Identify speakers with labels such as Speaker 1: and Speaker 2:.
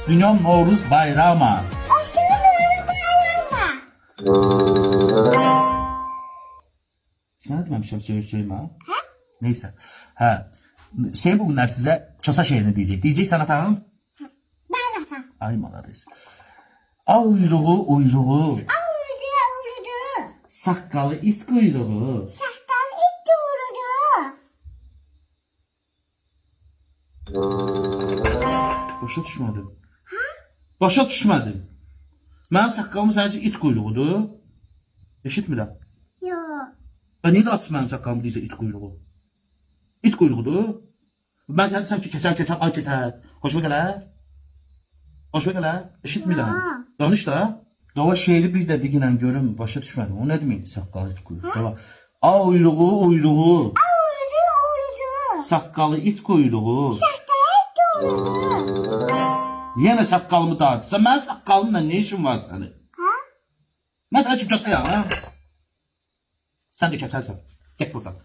Speaker 1: Üstünün Novruz bayramı.
Speaker 2: Üstünün Novruz bayramı.
Speaker 1: Sana dememişim söyleme. Ha? Neyse. Ha. Şey bugünler size Çosa şehrini diyecek. Diyecek sana tamam.
Speaker 2: Ben atam.
Speaker 1: Ay malades. Uyruğu.
Speaker 2: Avrudu.
Speaker 1: Sakkalı it kuyruğu.
Speaker 2: Sahtan it doğrudu.
Speaker 1: Başa düşmədim. Başa düşmədim. Mənim saqqalım sadəcə it quyruğudur. Eşitmirəm.
Speaker 2: Yok.
Speaker 1: Niyə qaçsın mənim saqqalım deyirsə it quyruğu? İt quyruğudur. Mən sənə desəm ki, keçər, ay keçər. Xoşuma gələr? Xoşuma gələr? Eşitmirəm. Danış da. Dava şeiri bir də diglə görüm, başa düşmədim. O nə deməkdir saqqalı it quyruğu? Dava. Uyruğu.
Speaker 2: Avrudu.
Speaker 1: Saqqalı it quyruğu.
Speaker 2: Sahtan it doğrudu.
Speaker 1: Yenə saqqalımı dartırsan, mənim saqqalımla nə işin var sənin?
Speaker 2: Ha?
Speaker 1: Mən sənə kim göstərəm, ha? Sən də keçərsən. Get buradan.